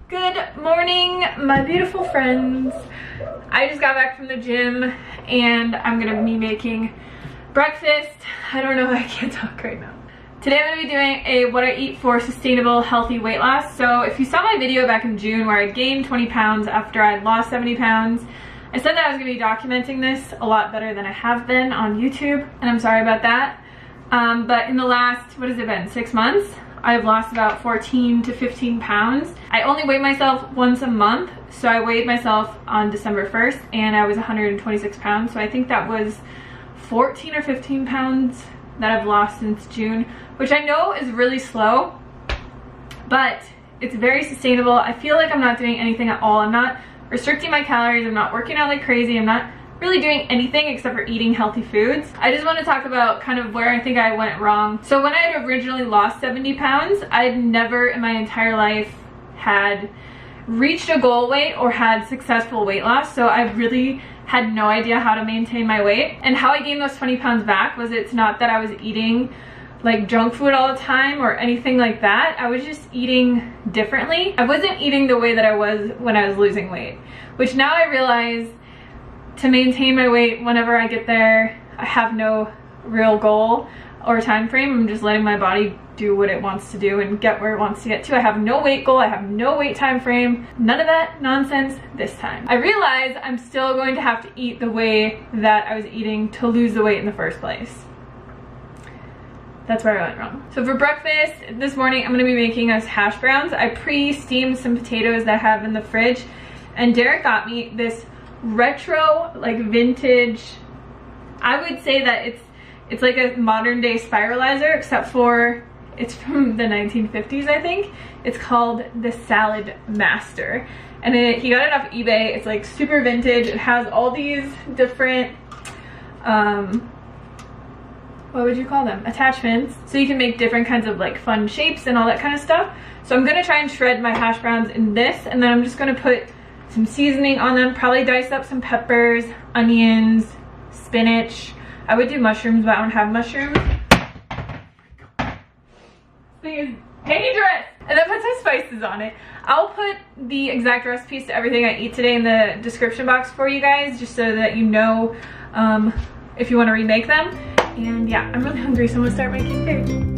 Good morning, my beautiful friends. I just got back from the gym and I'm gonna be making breakfast. I don't know, I can't talk right now. Today I'm gonna be doing a what I eat for sustainable healthy weight loss. So if you saw my video back in June where I gained 20 pounds after I lost 70 pounds, I said that I was gonna be documenting this a lot better than I have been on YouTube, and I'm sorry about that. But in the last, what has it been, 6 months? I've lost about 14 to 15 pounds. I only weigh myself once a month, so I weighed myself on December 1st and I was 126 pounds. So I think that was 14 or 15 pounds that I've lost since June, which I know is really slow, but it's very sustainable. I feel like I'm not doing anything at all. I'm not restricting my calories. I'm not working out like crazy. I'm not really doing anything except for eating healthy foods. I just want to talk about kind of where I think I went wrong. So when I had originally lost 70 pounds, I'd never in my entire life had reached a goal weight or had successful weight loss. So I really had no idea how to maintain my weight. And how I gained those 20 pounds back was, it's not that I was eating like junk food all the time or anything like that. I was just eating differently. I wasn't eating the way that I was when I was losing weight, which now I realize to maintain my weight whenever I get there, I have no real goal or time frame. I'm just letting my body do what it wants to do and get where it wants to get to. I have no weight goal, I have no weight time frame, none of that nonsense this time. I realize I'm still going to have to eat the way that I was eating to lose the weight in the first place. That's where I went wrong. So for breakfast this morning, I'm gonna be making us hash browns. I pre-steamed some potatoes that I have in the fridge, and Derek got me this retro, like vintage, I would say that it's like a modern day spiralizer, except for it's from the 1950s, I think. It's called the Salad Master, and he got it off eBay. It's like super vintage. It has all these different what would you call them, attachments, so you can make different kinds of like fun shapes and all that kind of stuff. So I'm gonna try and shred my hash browns in this, and then I'm just gonna put some seasoning on them, probably dice up some peppers, onions, spinach. I would do mushrooms, but I don't have mushrooms. This thing is dangerous! And then put some spices on it. I'll put the exact recipes to everything I eat today in the description box for you guys, just so that you know if you want to remake them. And yeah, I'm really hungry, so I'm gonna start making food.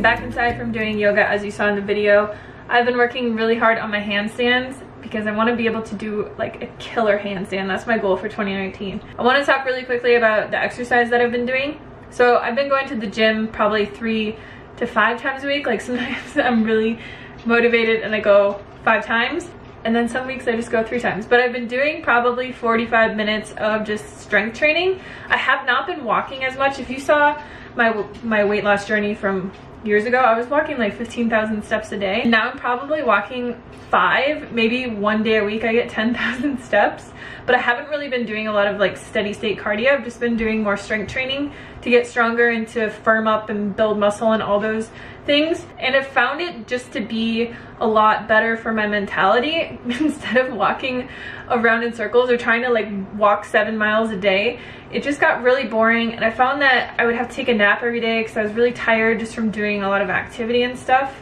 back inside from doing yoga, as you saw in the video. I've been working really hard on my handstands because I want to be able to do like a killer handstand. That's my goal for 2019. I want to talk really quickly about the exercise that I've been doing. So I've been going to the gym probably 3 to 5 times a week. Like sometimes I'm really motivated and I go 5 times, and then some weeks I just go 3 times. But I've been doing probably 45 minutes of just strength training. I have not been walking as much. If you saw my weight loss journey from years ago, I was walking like 15,000 steps a day. Now I'm probably walking 5, maybe 1 day a week I get 10,000 steps. But I haven't really been doing a lot of like steady state cardio. I've just been doing more strength training to get stronger and to firm up and build muscle and all those things. And I've found it just to be a lot better for my mentality. Instead of walking around in circles or trying to like walk 7 miles a day, it just got really boring. And I found that I would have to take a nap every day because I was really tired just from doing a lot of activity and stuff.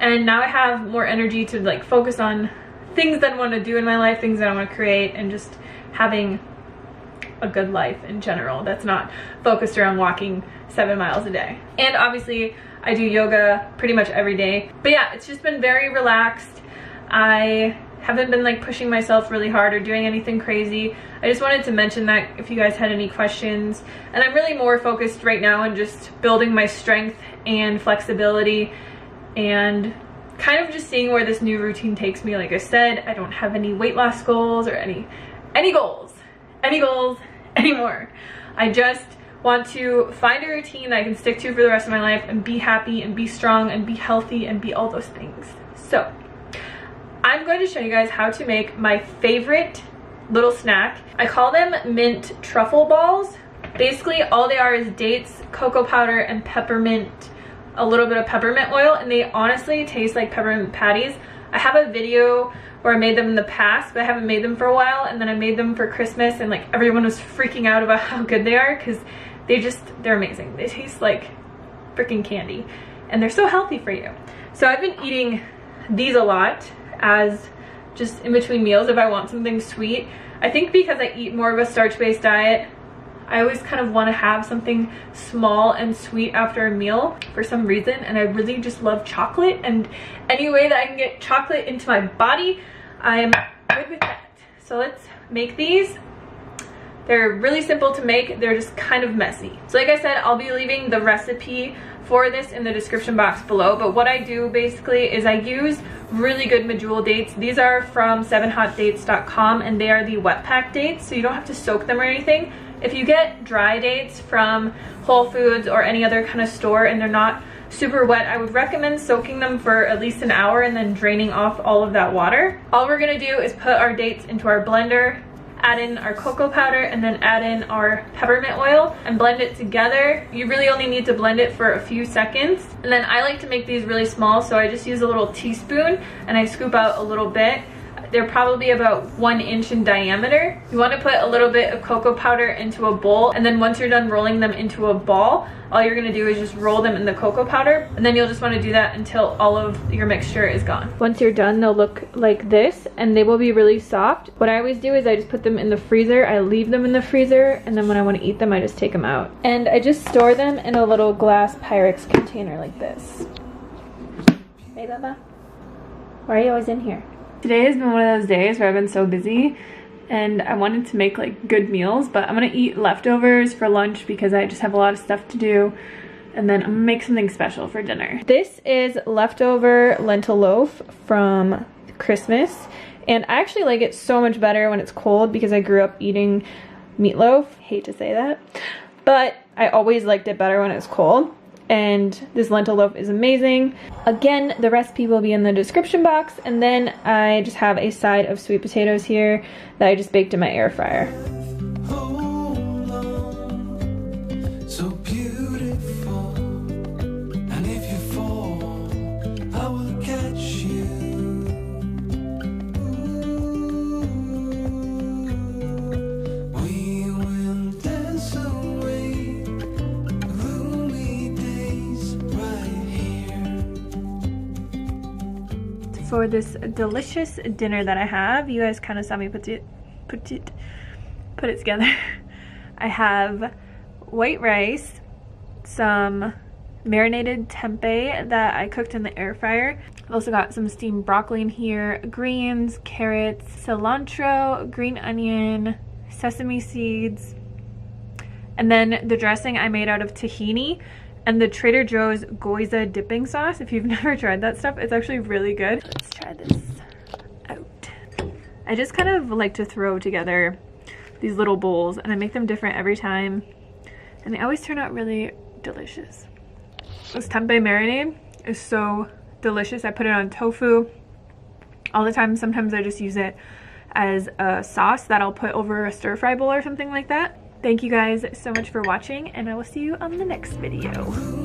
And now I have more energy to like focus on things that I want to do in my life, things that I want to create, and just having a good life in general that's not focused around walking 7 miles a day. And obviously I do yoga pretty much every day. But yeah, it's just been very relaxed. I haven't been like pushing myself really hard or doing anything crazy. I just wanted to mention that if you guys had any questions. And I'm really more focused right now on just building my strength and flexibility and kind of just seeing where this new routine takes me. Like I said, I don't have any weight loss goals or any goals anymore. I just want to find a routine that I can stick to for the rest of my life and be happy and be strong and be healthy and be all those things. So I'm going to show you guys how to make my favorite little snack. I call them mint truffle balls. Basically all they are is dates, cocoa powder, and peppermint, a little bit of peppermint oil, and they honestly taste like peppermint patties. I have a video where I made them in the past, but I haven't made them for a while, and then I made them for Christmas, and like everyone was freaking out about how good they are because they're amazing. They taste like freaking candy and they're so healthy for you. So I've been eating these a lot as just in between meals if I want something sweet. I think because I eat more of a starch-based diet, I always kind of want to have something small and sweet after a meal for some reason, and I really just love chocolate, and any way that I can get chocolate into my body, I'm good with that. So let's make these. They're really simple to make, they're just kind of messy. So like I said, I'll be leaving the recipe for this in the description box below, but what I do basically is I use really good medjool dates. These are from 7hotdates.com, and they are the wet pack dates, so you don't have to soak them or anything. If you get dry dates from Whole Foods or any other kind of store and they're not super wet, I would recommend soaking them for at least an hour and then draining off all of that water. All we're gonna do is put our dates into our blender, add in our cocoa powder, and then add in our peppermint oil and blend it together. You really only need to blend it for a few seconds. And then I like to make these really small, so I just use a little teaspoon and I scoop out a little bit. They're probably about 1 inch in diameter. You want to put a little bit of cocoa powder into a bowl, and then once you're done rolling them into a ball, all you're going to do is just roll them in the cocoa powder, and then you'll just want to do that until all of your mixture is gone. Once you're done, they'll look like this, and they will be really soft. What I always do is I just put them in the freezer. I leave them in the freezer, and then when I want to eat them, I just take them out. And I just store them in a little glass Pyrex container like this. Hey, Baba. Why are you always in here? Today has been one of those days where I've been so busy and I wanted to make like good meals, but I'm gonna eat leftovers for lunch because I just have a lot of stuff to do, and then I'm gonna make something special for dinner. This is leftover lentil loaf from Christmas, and I actually like it so much better when it's cold because I grew up eating meatloaf. Hate to say that, but I always liked it better when it's cold. And this lentil loaf is amazing. Again, the recipe will be in the description box, and then I just have a side of sweet potatoes here that I just baked in my air fryer. So beautiful, and if you fall, I will catch you. We will dance away gloomy days right here. For this delicious dinner that I have, you guys kind of saw me put it together. I have white rice, some marinated tempeh that I cooked in the air fryer. I've also got some steamed broccoli in here, greens, carrots, cilantro, green onion, sesame seeds, and then the dressing I made out of tahini and the Trader Joe's Goiza dipping sauce. If you've never tried that stuff, it's actually really good. Let's try this out. I just kind of like to throw together these little bowls, and I make them different every time, and they always turn out really delicious. This tempeh marinade is so delicious. I put it on tofu all the time. Sometimes I just use it as a sauce that I'll put over a stir-fry bowl or something like that. Thank you guys so much for watching, and I will see you on the next video.